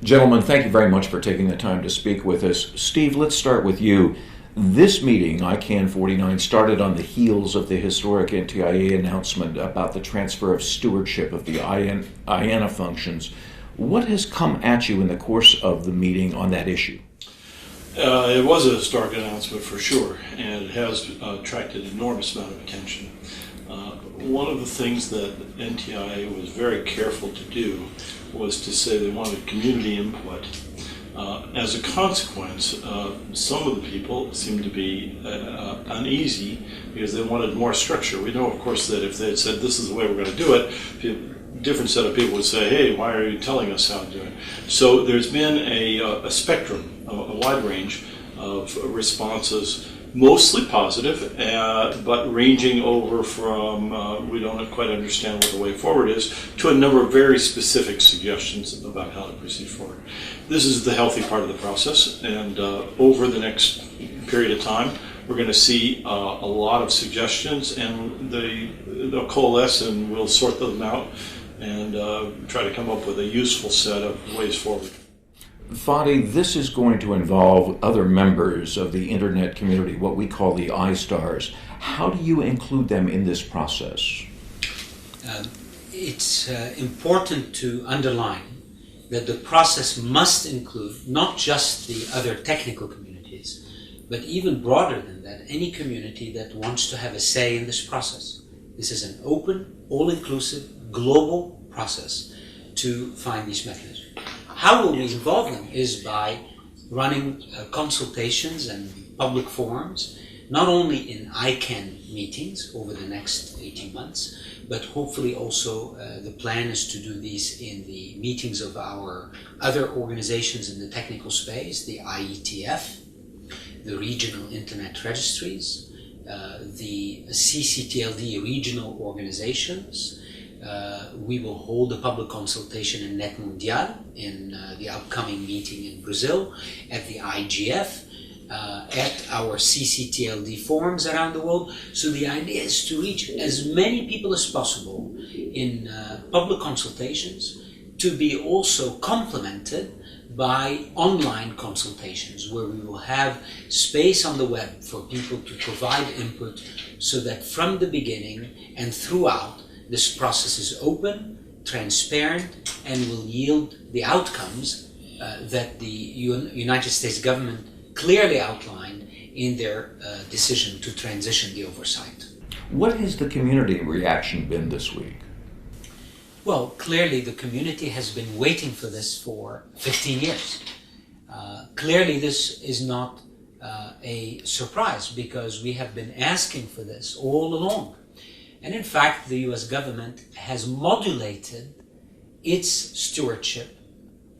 Gentlemen, thank you very much for taking the time to speak with us. Steve, let's start with you. This meeting, ICANN 49, started on the heels of the historic NTIA announcement about the transfer of stewardship of the IANA functions. What has come at you in the course of the meeting on that issue? It was a historic announcement for sure, and it has attracted an enormous amount of attention. One of the things that NTIA was very careful to do was to say they wanted community input. As a consequence, some of the people seemed to be uneasy because they wanted more structure. We know, of course, that if they had said this is the way we're going to do it, a different set of people would say, hey, why are you telling us how to do it? So there's been a spectrum, a wide range of responses, mostly positive, but ranging over from we don't quite understand what the way forward is, to a number of very specific suggestions about how to proceed forward. This is the healthy part of the process, and over the next period of time, we're going to see a lot of suggestions, and they'll coalesce and we'll sort them out and try to come up with a useful set of ways forward. Fadi, this is going to involve other members of the Internet community, what we call the iStars. How do you include them in this process? It's important to underline that the process must include not just the other technical communities, but even broader than that, any community that wants to have a say in this process. This is an open, all-inclusive, global process to find these mechanisms. How will we involve them is by running consultations and public forums, not only in ICANN meetings over the next 18 months, but hopefully also the plan is to do these in the meetings of our other organizations in the technical space, the IETF, the regional internet registries, the CCTLD regional organizations. We will hold a public consultation in Net Mundial in the upcoming meeting in Brazil, at the IGF, at our CCTLD forums around the world. So the idea is to reach as many people as possible in public consultations, to be also complemented by online consultations where we will have space on the web for people to provide input so that from the beginning and throughout this process is open, transparent, and will yield the outcomes that the United States government clearly outlined in their decision to transition the oversight. What has the community reaction been this week? Well, clearly the community has been waiting for this for 15 years. Clearly this is not a surprise because we have been asking for this all along. And in fact, the US government has modulated its stewardship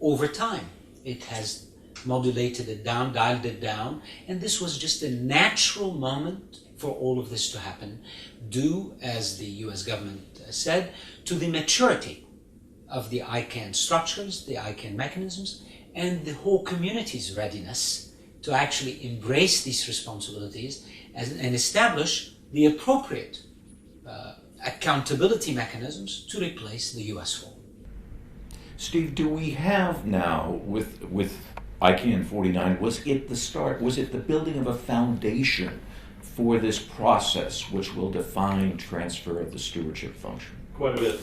over time. It has modulated it down, dialed it down, and this was just a natural moment for all of this to happen, due, as the US government said, to the maturity of the ICANN structures, the ICANN mechanisms, and the whole community's readiness to actually embrace these responsibilities and establish the appropriate accountability mechanisms to replace the US role. Steve, do we have now, with ICANN 49, was it the start, was it the building of a foundation for this process which will define transfer of the stewardship function? Quite a bit.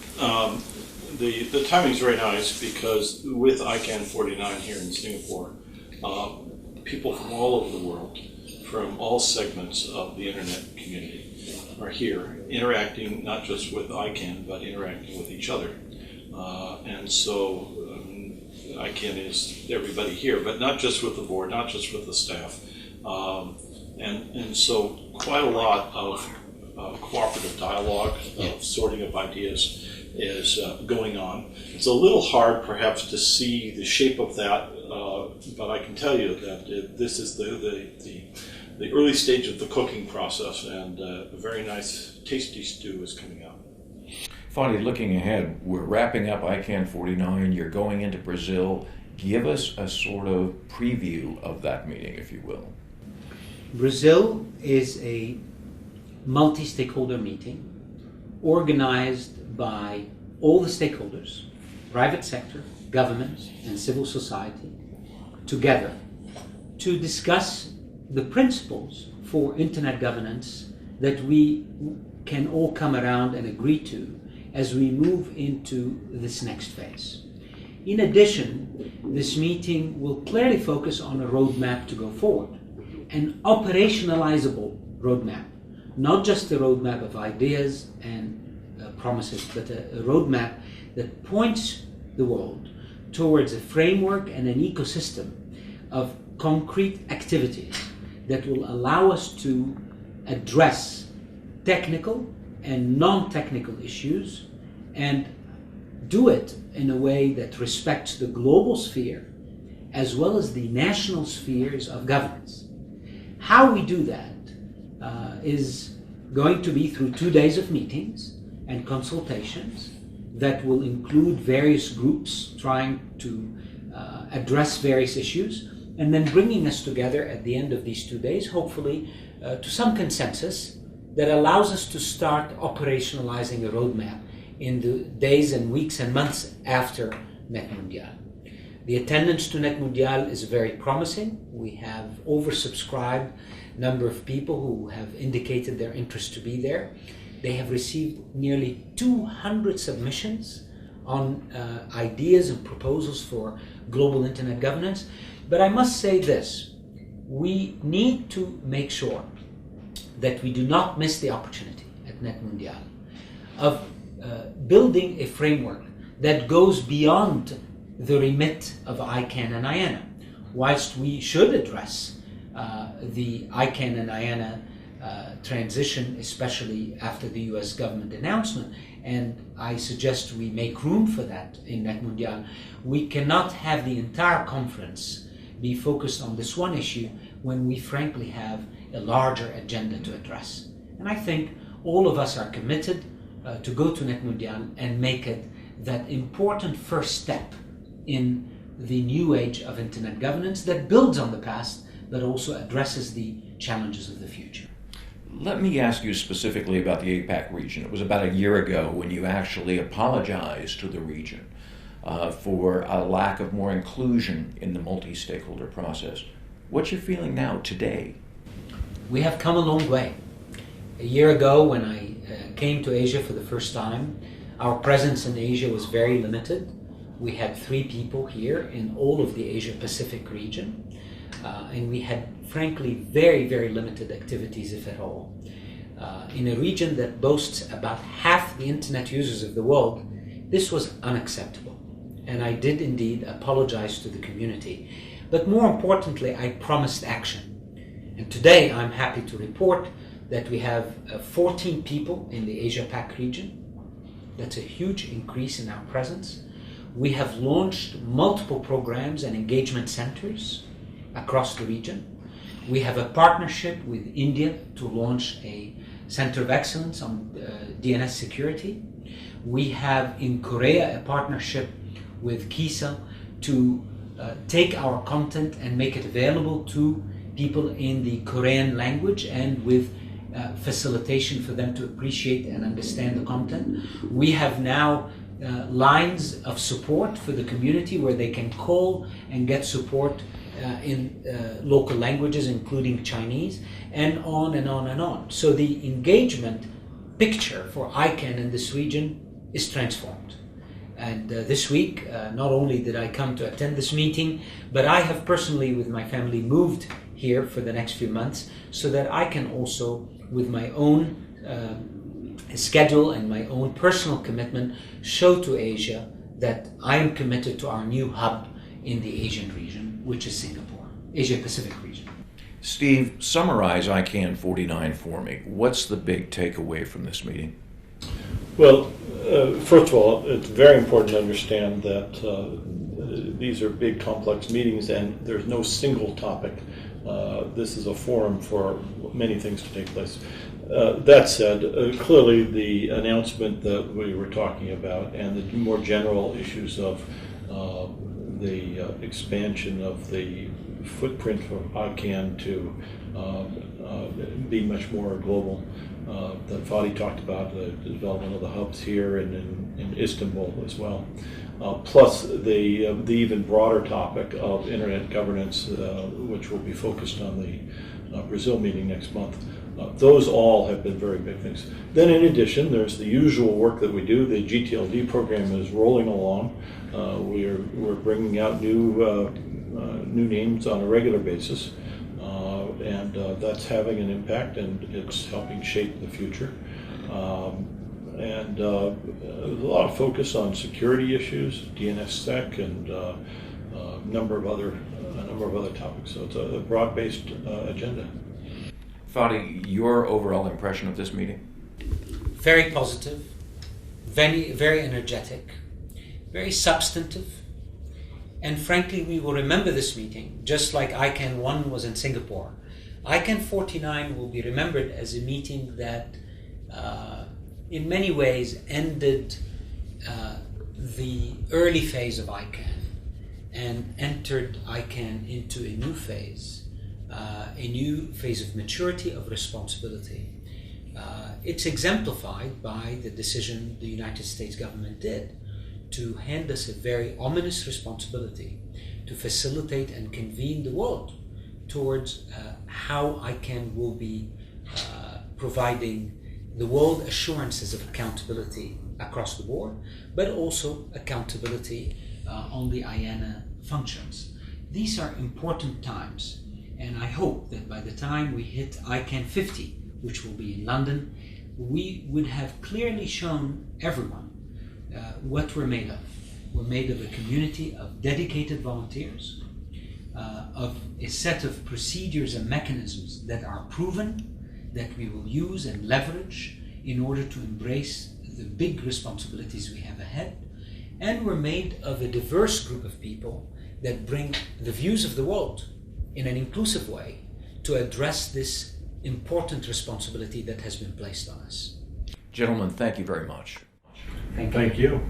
The timing is very nice because with ICANN 49 here in Singapore, people from all over the world, from all segments of the internet community, are here interacting not just with ICANN but interacting with each other. And so ICANN is everybody here, but not just with the board, not just with the staff. And so quite a lot of cooperative dialogue, of sorting of ideas is going on. It's a little hard perhaps to see the shape of that, but I can tell you that this is the early stage of the cooking process, and a very nice tasty stew is coming out. Fadi, looking ahead, we're wrapping up ICANN 49, you're going into Brazil. Give us a sort of preview of that meeting, if you will. Brazil is a multi-stakeholder meeting organized by all the stakeholders, private sector, government and civil society together to discuss the principles for internet governance that we can all come around and agree to as we move into this next phase. In addition, this meeting will clearly focus on a roadmap to go forward, an operationalizable roadmap, not just a roadmap of ideas and promises, but a roadmap that points the world towards a framework and an ecosystem of concrete activities that will allow us to address technical and non-technical issues and do it in a way that respects the global sphere as well as the national spheres of governance. How we do that is going to be through 2 days of meetings and consultations that will include various groups trying to address various issues, and then bringing us together at the end of these 2 days, hopefully to some consensus that allows us to start operationalizing a roadmap in the days and weeks and months after Net Mundial. The attendance to Net Mundial is very promising. We have oversubscribed number of people who have indicated their interest to be there. They have received nearly 200 submissions on ideas and proposals for global internet governance. But I must say this, we need to make sure that we do not miss the opportunity at Net Mundial of building a framework that goes beyond the remit of ICANN and IANA. Whilst we should address the ICANN and IANA transition, especially after the US government announcement, and I suggest we make room for that in Net Mundial, we cannot have the entire conference be focused on this one issue when we frankly have a larger agenda to address. And I think all of us are committed to go to Net Mundial and make it that important first step in the new age of internet governance that builds on the past but also addresses the challenges of the future. Let me ask you specifically about the APAC region. It was about a year ago when you actually apologized to the region for a lack of more inclusion in the multi-stakeholder process. What's your feeling now, today? We have come a long way. A year ago, when I came to Asia for the first time, our presence in Asia was very limited. We had 3 people here in all of the Asia-Pacific region, and we had, frankly, very, very limited activities, if at all. In a region that boasts about half the internet users of the world, this was unacceptable. And I did indeed apologize to the community. But more importantly, I promised action. And today I'm happy to report that we have 14 people in the Asia-Pac region. That's a huge increase in our presence. We have launched multiple programs and engagement centers across the region. We have a partnership with India to launch a center of excellence on DNS security. We have in Korea a partnership with KISA to take our content and make it available to people in the Korean language and with facilitation for them to appreciate and understand the content. We have now lines of support for the community where they can call and get support in local languages, including Chinese, and on and on and on. So the engagement picture for ICANN in this region is transformed. And this week, not only did I come to attend this meeting, but I have personally, with my family, moved here for the next few months so that I can also, with my own schedule and my own personal commitment, show to Asia that I am committed to our new hub in the Asian region, which is Singapore, Asia-Pacific region. Steve, summarize ICANN 49 for me. What's the big takeaway from this meeting? Well, first of all, it's very important to understand that these are big, complex meetings, and there's no single topic. This is a forum for many things to take place. That said, clearly the announcement that we were talking about and the more general issues of the expansion of the footprint for ICANN to be much more global, that Fadi talked about, the development of the hubs here and in Istanbul as well. plus the even broader topic of internet governance, which will be focused on the Brazil meeting next month. Those all have been very big things. Then in addition, there's the usual work that we do. The GTLD program is rolling along. We're bringing out new names on a regular basis, and that's having an impact, and it's helping shape the future. And there's a lot of focus on security issues, DNSSEC, and a number of other topics. So it's a broad-based agenda. Fadi, your overall impression of this meeting? Very positive, very energetic, very substantive, and frankly, we will remember this meeting just like ICANN 1 was in Singapore. ICANN 49 will be remembered as a meeting that in many ways ended the early phase of ICANN and entered ICANN into a new phase of maturity, of responsibility. It's exemplified by the decision the United States government did to hand us a very ominous responsibility to facilitate and convene the world towards how ICANN will be providing the world assurances of accountability across the board, but also accountability on the IANA functions. These are important times, and I hope that by the time we hit ICANN 50, which will be in London, we would have clearly shown everyone what we're made of. We're made of a community of dedicated volunteers, of a set of procedures and mechanisms that are proven, that we will use and leverage in order to embrace the big responsibilities we have ahead. And we're made of a diverse group of people that bring the views of the world in an inclusive way to address this important responsibility that has been placed on us. Gentlemen, thank you very much. Thank you.